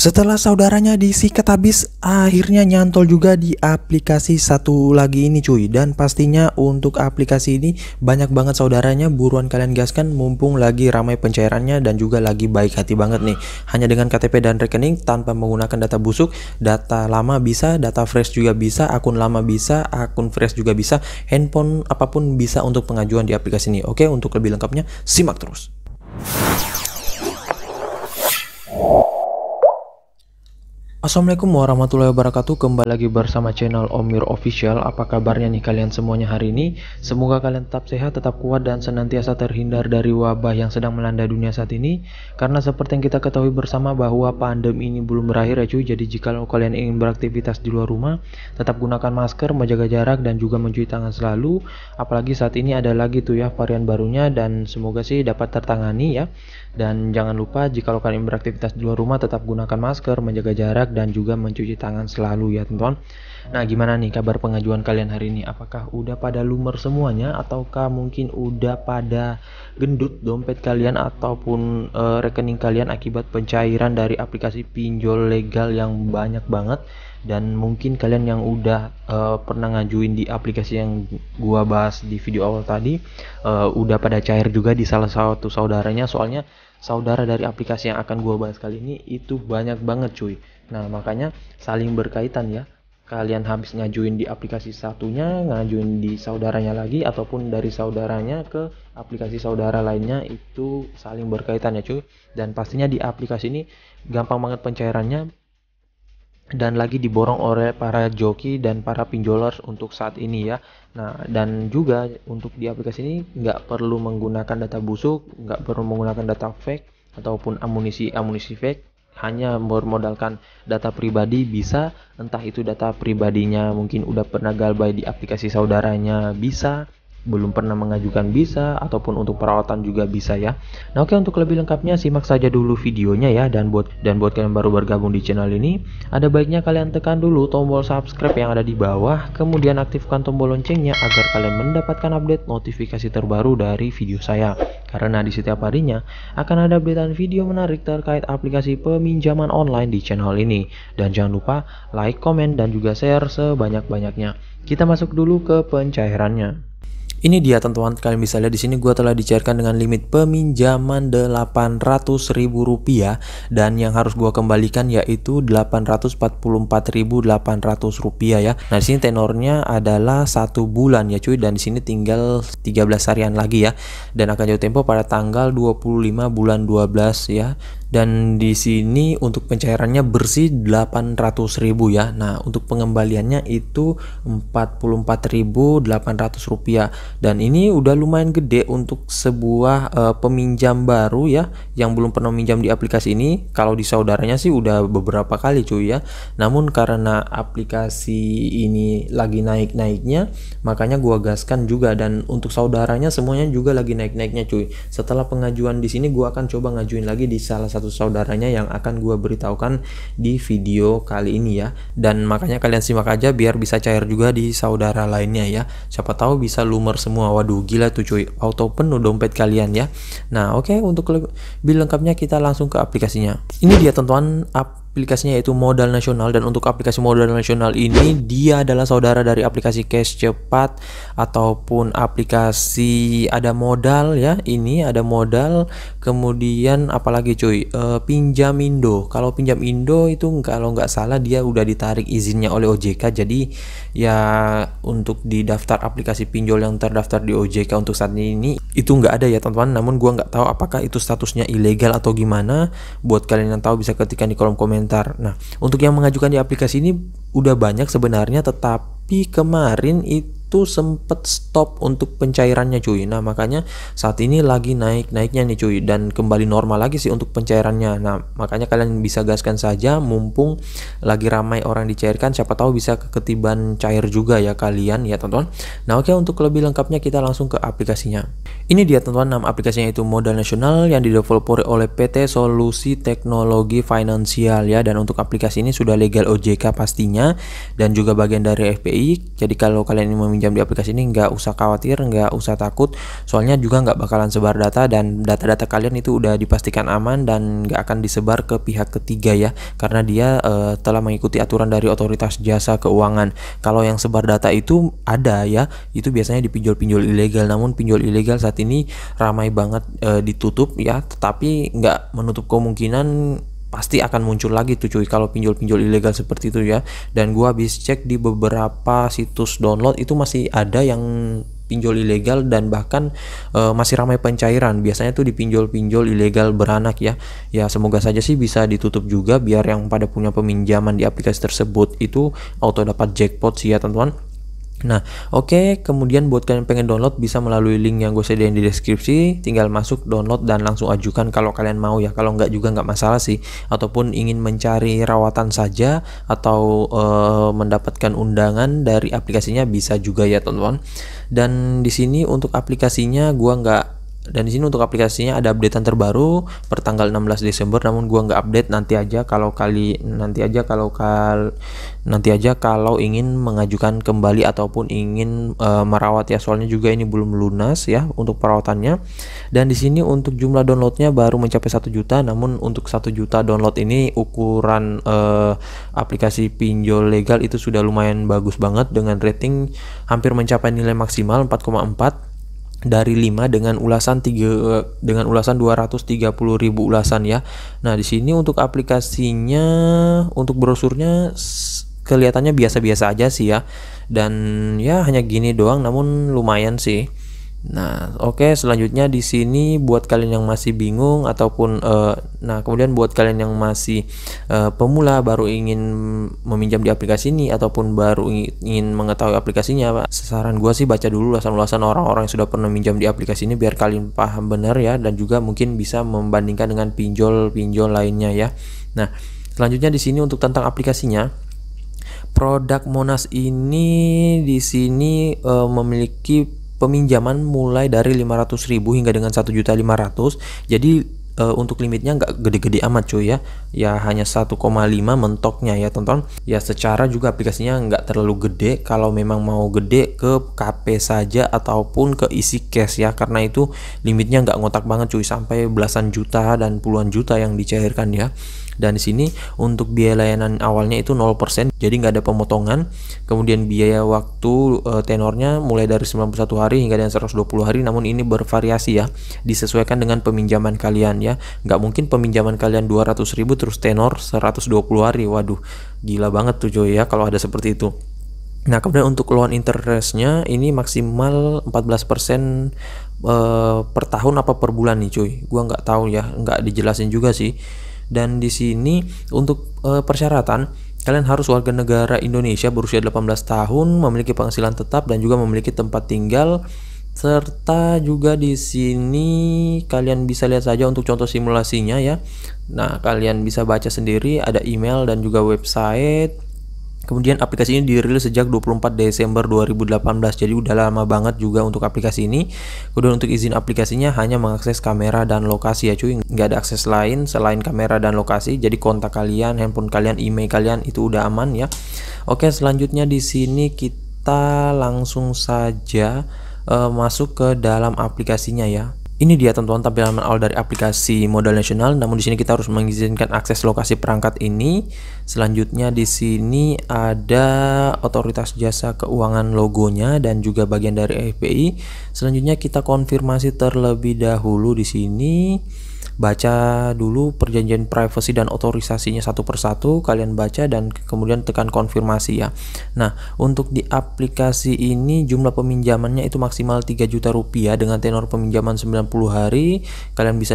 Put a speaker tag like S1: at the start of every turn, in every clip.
S1: Setelah saudaranya disikat habis, akhirnya nyantol juga di aplikasi satu lagi ini cuy. Dan pastinya untuk aplikasi ini banyak banget saudaranya, buruan kalian gaskan mumpung lagi ramai pencairannya dan juga lagi baik hati banget nih. Hanya dengan KTP dan rekening tanpa menggunakan data busuk, data lama bisa, data fresh juga bisa, akun lama bisa, akun fresh juga bisa, handphone apapun bisa untuk pengajuan di aplikasi ini. Oke, untuk lebih lengkapnya simak terus. Assalamualaikum warahmatullahi wabarakatuh. Kembali lagi bersama channel Omir Official. Apa kabarnya nih kalian semuanya hari ini? Semoga kalian tetap sehat, tetap kuat, dan senantiasa terhindar dari wabah yang sedang melanda dunia saat ini. Karena seperti yang kita ketahui bersama bahwa pandemi ini belum berakhir ya cuy. Jadi jika kalian ingin beraktivitas di luar rumah, tetap gunakan masker, menjaga jarak, dan juga mencuci tangan selalu. Apalagi saat ini ada lagi tuh ya varian barunya, dan semoga sih dapat tertangani ya. Dan jangan lupa jika kalian beraktivitas di luar rumah, tetap gunakan masker, menjaga jarak, dan juga mencuci tangan selalu ya teman-teman. Nah, gimana nih kabar pengajuan kalian hari ini? Apakah udah pada lumer semuanya, ataukah mungkin udah pada gendut dompet kalian ataupun rekening kalian akibat pencairan dari aplikasi pinjol legal yang banyak banget? Dan mungkin kalian yang udah pernah ngajuin di aplikasi yang gua bahas di video awal tadi udah pada cair juga di salah satu saudaranya. Soalnya saudara dari aplikasi yang akan gua bahas kali ini itu banyak banget cuy. Nah, makanya saling berkaitan ya. Kalian habis ngajuin di aplikasi satunya, ngajuin di saudaranya lagi, ataupun dari saudaranya ke aplikasi saudara lainnya, itu saling berkaitan ya cuy. Dan pastinya di aplikasi ini gampang banget pencairannya, dan lagi diborong oleh para joki dan para pinjolers untuk saat ini ya. Nah, dan juga untuk di aplikasi ini nggak perlu menggunakan data busuk, nggak perlu menggunakan data fake ataupun amunisi fake. Hanya bermodalkan data pribadi bisa, entah itu data pribadinya mungkin udah pernah galbay di aplikasi saudaranya bisa, belum pernah mengajukan bisa, ataupun untuk perawatan juga bisa ya. Nah, oke, untuk lebih lengkapnya simak saja dulu videonya ya. Dan buat kalian baru bergabung di channel ini, ada baiknya kalian tekan dulu tombol subscribe yang ada di bawah, kemudian aktifkan tombol loncengnya agar kalian mendapatkan update notifikasi terbaru dari video saya. Karena di setiap harinya akan ada updatean video menarik terkait aplikasi peminjaman online di channel ini. Dan jangan lupa like, komen, dan juga share sebanyak-banyaknya. Kita masuk dulu ke pencairannya. Ini dia teman-teman, kalian bisa lihat di sini gua telah dicairkan dengan limit peminjaman Rp800.000 dan yang harus gua kembalikan yaitu Rp844.800 ya. Nah, di sini tenornya adalah 1 bulan ya cuy, dan di sini tinggal 13 harian lagi ya. Dan akan jatuh tempo pada tanggal 25 bulan 12 ya. Dan di sini untuk pencairannya bersih Rp800.000 ya. Nah, untuk pengembaliannya itu Rp44.800. Dan ini udah lumayan gede untuk sebuah peminjam baru ya, yang belum pernah minjam di aplikasi ini. Kalau di saudaranya sih udah beberapa kali cuy ya. Namun karena aplikasi ini lagi naik-naiknya, makanya gua gaskan juga. Dan untuk saudaranya semuanya juga lagi naik-naiknya cuy. Setelah pengajuan di sini gua akan coba ngajuin lagi di salah satu saudaranya yang akan gua beritahukan di video kali ini ya. Dan makanya kalian simak aja biar bisa cair juga di saudara lainnya ya. Siapa tahu bisa lumer semua. Waduh, gila tuh cuy, auto penuh dompet kalian ya. Nah, oke, untuk lebih lengkapnya kita langsung ke aplikasinya. Ini dia teman-teman, aplikasinya yaitu Modal Nasional. Dan untuk aplikasi Modal Nasional ini dia adalah saudara dari aplikasi Cash Cepat ataupun aplikasi Ada Modal ya. Ini Ada Modal, kemudian apalagi cuy, Pinjamindo. Kalau Pinjamindo itu kalau nggak salah dia udah ditarik izinnya oleh OJK. Jadi ya untuk di daftar aplikasi pinjol yang terdaftar di OJK untuk saat ini itu nggak ada ya teman-teman. Namun gua nggak tahu apakah itu statusnya ilegal atau gimana. Buat kalian yang tahu bisa ketikkan di kolom komentar. Nah, untuk yang mengajukan di aplikasi ini udah banyak sebenarnya, tetapi kemarin itu sempet stop untuk pencairannya cuy. Nah, makanya saat ini lagi naik-naiknya nih cuy, dan kembali normal lagi sih untuk pencairannya. Nah, makanya kalian bisa gaskan saja mumpung lagi ramai orang dicairkan, siapa tahu bisa ketiban cair juga ya kalian ya teman-teman. Nah, oke, untuk lebih lengkapnya kita langsung ke aplikasinya. Ini dia teman-teman, nama aplikasinya itu Modal Nasional yang didevelop oleh PT Solusi Teknologi Finansial ya. Dan untuk aplikasi ini sudah legal OJK pastinya, dan juga bagian dari FPI. Jadi kalau kalian ingin meminjam di aplikasi ini nggak usah khawatir, nggak usah takut, soalnya juga nggak bakalan sebar data dan data-data kalian itu udah dipastikan aman dan nggak akan disebar ke pihak ketiga ya, karena dia telah mengikuti aturan dari otoritas jasa keuangan. Kalau yang sebar data itu ada ya, itu biasanya di pinjol-pinjol ilegal, namun pinjol ilegal saat ini ramai banget ditutup ya, tetapi nggak menutup kemungkinan pasti akan muncul lagi tuh cuy kalau pinjol-pinjol ilegal seperti itu ya. Dan gua habis cek di beberapa situs download itu masih ada yang pinjol ilegal dan bahkan masih ramai pencairan. Biasanya tuh di pinjol-pinjol ilegal beranak ya. Ya semoga saja sih bisa ditutup juga biar yang pada punya peminjaman di aplikasi tersebut itu auto dapat jackpot sih ya teman-teman. Nah, oke, kemudian buat kalian pengen download bisa melalui link yang gue sediain di deskripsi, tinggal masuk download dan langsung ajukan kalau kalian mau ya. Kalau nggak juga nggak masalah sih. Ataupun ingin mencari rawatan saja atau mendapatkan undangan dari aplikasinya bisa juga ya teman-teman. Dan di sini untuk aplikasinya di sini untuk aplikasinya ada updatean terbaru per tanggal 16 Desember, namun gua nggak update. Nanti aja kalau ingin mengajukan kembali ataupun ingin merawat ya, soalnya juga ini belum lunas ya untuk perawatannya. Dan di sini untuk jumlah downloadnya baru mencapai 1 juta, namun untuk 1 juta download ini ukuran aplikasi pinjol legal itu sudah lumayan bagus banget dengan rating hampir mencapai nilai maksimal 4,4 dari 5 dengan ulasan 230.000 ulasan ya. Nah, di sini untuk aplikasinya, untuk brosurnya kelihatannya biasa-biasa aja sih ya. Dan ya hanya gini doang, namun lumayan sih. Nah, oke, selanjutnya di sini buat kalian yang masih bingung ataupun kemudian buat kalian yang masih pemula baru ingin meminjam di aplikasi ini ataupun baru ingin mengetahui aplikasinya, saran gua sih baca dulu ulasan-ulasan orang-orang yang sudah pernah minjam di aplikasi ini biar kalian paham benar ya, dan juga mungkin bisa membandingkan dengan pinjol-pinjol lainnya ya. Nah, selanjutnya di sini untuk tentang aplikasinya, produk Monas ini di sini memiliki peminjaman mulai dari 500.000 hingga dengan 1.500.000. Jadi untuk limitnya nggak gede-gede amat cuy ya. Ya hanya 1,5 mentoknya ya tonton. Ya secara juga aplikasinya nggak terlalu gede. Kalau memang mau gede ke KP saja ataupun ke isi cash ya. Karena itu limitnya nggak ngotak banget cuy, sampai belasan juta dan puluhan juta yang dicairkan ya. Dan di sini untuk biaya layanan awalnya itu 0%, jadi nggak ada pemotongan. Kemudian biaya waktu tenornya mulai dari 91 hari hingga dengan 120 hari, namun ini bervariasi ya, disesuaikan dengan peminjaman kalian ya. Nggak mungkin peminjaman kalian 200.000 terus tenor 120 hari, waduh gila banget tuh coy ya kalau ada seperti itu. Nah, kemudian untuk loan interestnya ini maksimal 14% per tahun apa per bulan nih cuy, gua nggak tahu ya, nggak dijelasin juga sih. Dan di sini untuk persyaratan, kalian harus warga negara Indonesia berusia 18 tahun, memiliki penghasilan tetap dan juga memiliki tempat tinggal, serta juga di sini kalian bisa lihat saja untuk contoh simulasinya ya. Nah, kalian bisa baca sendiri, ada email dan juga website. Kemudian aplikasi ini dirilis sejak 24 Desember 2018, jadi udah lama banget juga untuk aplikasi ini. Kemudian untuk izin aplikasinya hanya mengakses kamera dan lokasi ya cuy, nggak ada akses lain selain kamera dan lokasi. Jadi kontak kalian, handphone kalian, email kalian itu udah aman ya. Oke, selanjutnya di sini kita langsung saja masuk ke dalam aplikasinya ya. Ini dia teman-teman tampilan awal dari aplikasi modal nasional. Namun di sini kita harus mengizinkan akses lokasi perangkat ini. Selanjutnya di sini ada otoritas jasa keuangan logonya dan juga bagian dari FPI. Selanjutnya kita konfirmasi terlebih dahulu di sini. Baca dulu perjanjian privasi dan otorisasinya satu persatu, kalian baca dan kemudian tekan konfirmasi ya. Nah, untuk di aplikasi ini jumlah peminjamannya itu maksimal 3 juta rupiah dengan tenor peminjaman 90 hari. Kalian bisa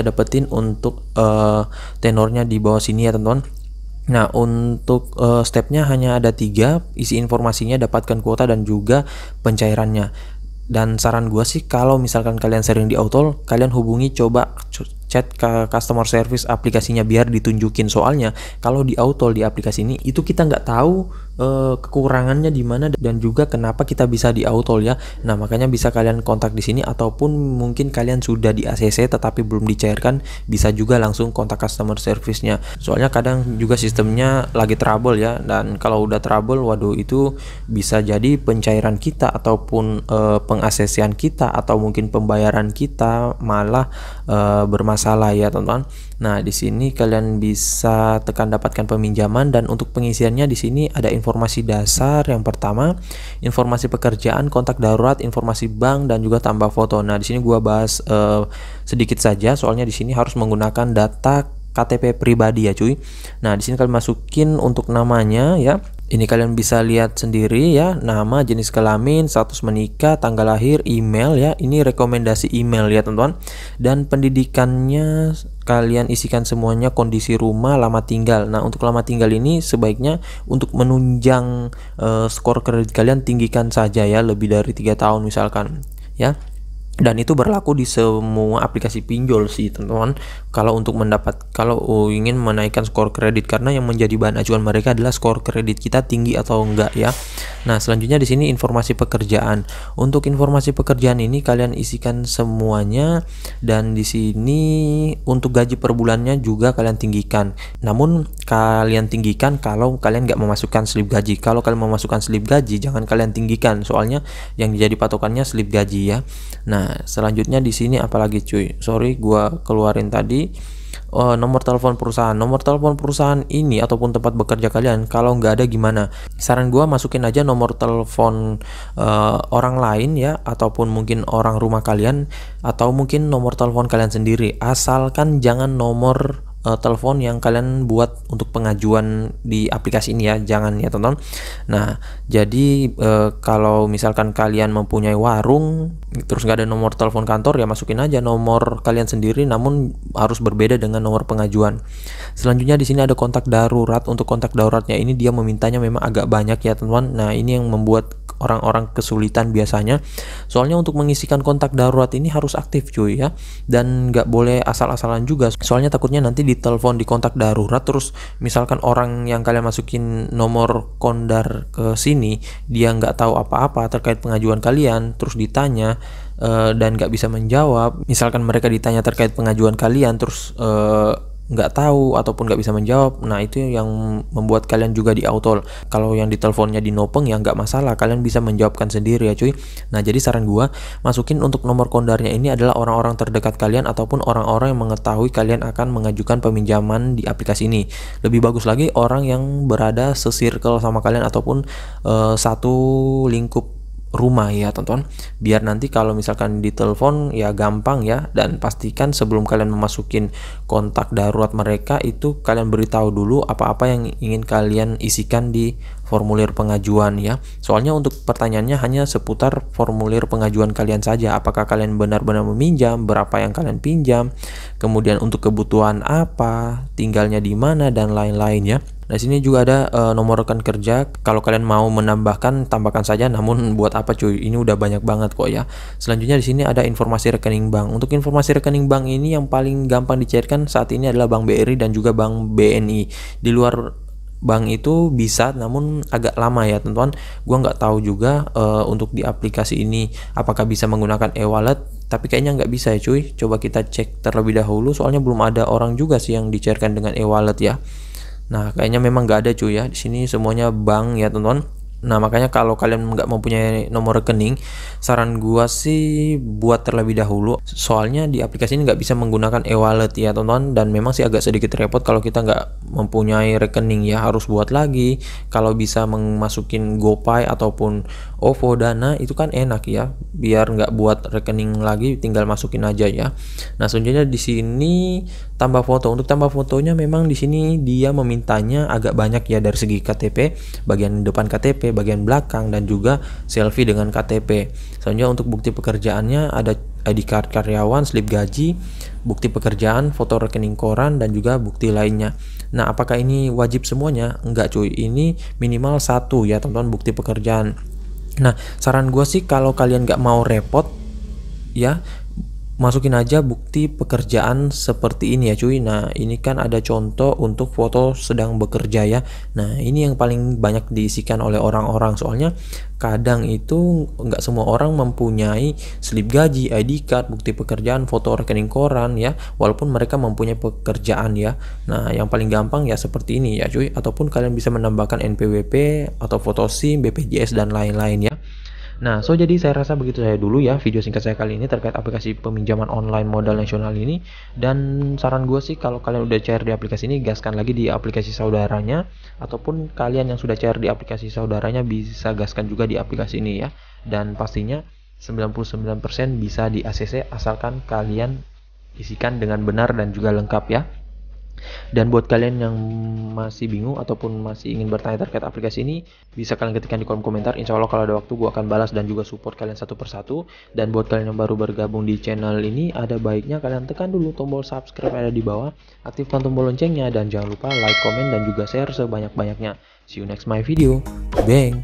S1: dapetin untuk tenornya di bawah sini ya teman-teman. Nah, untuk stepnya hanya ada 3, isi informasinya, dapatkan kuota dan juga pencairannya. Dan saran gua sih kalau misalkan kalian sering di autol, kalian hubungi, coba chat ke customer service aplikasinya biar ditunjukin. Soalnya kalau di auto di aplikasi ini itu kita nggak tahu kekurangannya di mana dan juga kenapa kita bisa di auto ya. Nah, makanya bisa kalian kontak di sini, ataupun mungkin kalian sudah di ACC tetapi belum dicairkan, bisa juga langsung kontak customer service-nya. Soalnya kadang juga sistemnya lagi trouble ya, dan kalau udah trouble, waduh, itu bisa jadi pencairan kita ataupun peng-ACC-an kita atau mungkin pembayaran kita malah bermasalah ya, teman-teman. Nah, di sini kalian bisa tekan dapatkan peminjaman, dan untuk pengisiannya di sini ada informasi dasar yang pertama, informasi pekerjaan, kontak darurat, informasi bank, dan juga tambah foto. Nah, di sini gua bahas sedikit saja, soalnya di sini harus menggunakan data KTP pribadi ya cuy. Nah, di sini kalian masukin untuk namanya ya. Ini kalian bisa lihat sendiri ya, nama, jenis kelamin, status menikah, tanggal lahir, email ya. Ini rekomendasi email ya teman-teman. Dan pendidikannya kalian isikan semuanya, kondisi rumah, lama tinggal. Nah, untuk lama tinggal ini sebaiknya untuk menunjang skor kredit kalian tinggikan saja ya, lebih dari 3 tahun misalkan ya. Dan itu berlaku di semua aplikasi pinjol sih teman-teman, kalau ingin menaikkan skor kredit, karena yang menjadi bahan acuan mereka adalah skor kredit kita tinggi atau enggak ya. Nah, selanjutnya di sini informasi pekerjaan. Untuk informasi pekerjaan ini kalian isikan semuanya, dan di sini untuk gaji per bulannya juga kalian tinggikan. Namun kalian tinggikan kalau kalian nggak memasukkan slip gaji. Kalau kalian memasukkan slip gaji, jangan kalian tinggikan, soalnya yang jadi patokannya slip gaji ya. Nah, selanjutnya di sini apalagi cuy, sorry gua keluarin tadi. Nomor telepon perusahaan. Nomor telepon perusahaan ini ataupun tempat bekerja kalian kalau nggak ada gimana, saran gua masukin aja nomor telepon orang lain ya, ataupun mungkin orang rumah kalian, atau mungkin nomor telepon kalian sendiri, asalkan jangan nomor telepon yang kalian buat untuk pengajuan di aplikasi ini ya, jangan ya teman-teman. Nah, jadi kalau misalkan kalian mempunyai warung terus nggak ada nomor telepon kantor, ya masukin aja nomor kalian sendiri, namun harus berbeda dengan nomor pengajuan. Selanjutnya di sini ada kontak darurat. Untuk kontak daruratnya ini dia memintanya memang agak banyak ya teman-teman. Nah, ini yang membuat orang-orang kesulitan biasanya, soalnya untuk mengisikan kontak darurat ini harus aktif cuy ya, dan nggak boleh asal-asalan juga, soalnya takutnya nanti ditelepon di kontak darurat, terus misalkan orang yang kalian masukin nomor kondar ke sini dia nggak tahu apa-apa terkait pengajuan kalian, terus ditanya dan nggak bisa menjawab. Misalkan mereka ditanya terkait pengajuan kalian terus nggak tahu ataupun nggak bisa menjawab, nah itu yang membuat kalian juga di auto. Kalau yang diteleponnya di nopeng ya nggak masalah, kalian bisa menjawabkan sendiri ya cuy. Nah, jadi saran gua masukin untuk nomor kondarnya ini adalah orang-orang terdekat kalian ataupun orang-orang yang mengetahui kalian akan mengajukan peminjaman di aplikasi ini. Lebih bagus lagi orang yang berada se-circle sama kalian ataupun satu lingkup rumah ya teman-teman, biar nanti kalau misalkan ditelepon ya gampang ya. Dan pastikan sebelum kalian memasukin kontak darurat mereka itu kalian beritahu dulu apa-apa yang ingin kalian isikan di formulir pengajuan ya. Soalnya untuk pertanyaannya hanya seputar formulir pengajuan kalian saja, apakah kalian benar-benar meminjam, berapa yang kalian pinjam, kemudian untuk kebutuhan apa, tinggalnya di mana, dan lain-lain ya. Nah, sini juga ada nomor rekan kerja. Kalau kalian mau menambahkan, tambahkan saja. Namun buat apa cuy? Ini udah banyak banget kok ya. Selanjutnya di sini ada informasi rekening bank. Untuk informasi rekening bank ini yang paling gampang dicairkan saat ini adalah Bank BRI dan juga Bank BNI. Di luar bank itu bisa, namun agak lama ya teman-teman. Gua nggak tahu juga untuk di aplikasi ini apakah bisa menggunakan e-wallet, tapi kayaknya nggak bisa ya cuy. Coba kita cek terlebih dahulu, soalnya belum ada orang juga sih yang dicairkan dengan e-wallet ya. Nah, kayaknya memang nggak ada cuy ya. Di sini semuanya bank ya teman-teman. Nah, makanya kalau kalian nggak mempunyai nomor rekening, saran gua sih buat terlebih dahulu. Soalnya di aplikasi ini nggak bisa menggunakan e-wallet ya teman-teman, dan memang sih agak sedikit repot kalau kita nggak mempunyai rekening ya, harus buat lagi. Kalau bisa memasukin GoPay ataupun OVO, Dana itu kan enak ya, biar nggak buat rekening lagi, tinggal masukin aja ya. Nah, selanjutnya di sini tambah foto. Untuk tambah fotonya memang di sini dia memintanya agak banyak ya, dari segi KTP, bagian depan KTP, bagian belakang, dan juga selfie dengan KTP. Selanjutnya untuk bukti pekerjaannya ada ID card karyawan, slip gaji, bukti pekerjaan, foto rekening koran, dan juga bukti lainnya. Nah, apakah ini wajib semuanya? Enggak cuy, ini minimal 1 ya teman-teman, bukti pekerjaan. Nah, saran gue sih kalau kalian nggak mau repot ya, Masukin aja bukti pekerjaan seperti ini ya cuy. Nah ini kan ada contoh untuk foto sedang bekerja ya. Nah ini yang paling banyak diisikan oleh orang-orang, soalnya kadang itu nggak semua orang mempunyai slip gaji, ID card, bukti pekerjaan, foto rekening koran ya, walaupun mereka mempunyai pekerjaan ya. Nah yang paling gampang ya seperti ini ya cuy, ataupun kalian bisa menambahkan NPWP atau foto SIM, BPJS dan lain-lain ya. Nah, jadi saya rasa begitu saya dulu ya video singkat saya kali ini terkait aplikasi peminjaman online modal nasional ini. Dan saran gue sih, kalau kalian udah cair di aplikasi ini, gaskan lagi di aplikasi saudaranya. Ataupun kalian yang sudah cair di aplikasi saudaranya bisa gaskan juga di aplikasi ini ya. Dan pastinya 99% bisa di ACC asalkan kalian isikan dengan benar dan juga lengkap ya. Dan buat kalian yang masih bingung ataupun masih ingin bertanya terkait aplikasi ini, bisa kalian ketikkan di kolom komentar. Insya Allah kalau ada waktu gue akan balas dan juga support kalian satu persatu. Dan buat kalian yang baru bergabung di channel ini, ada baiknya kalian tekan dulu tombol subscribe yang ada di bawah, aktifkan tombol loncengnya, dan jangan lupa like, komen, dan juga share sebanyak-banyaknya. See you next my video. Bang!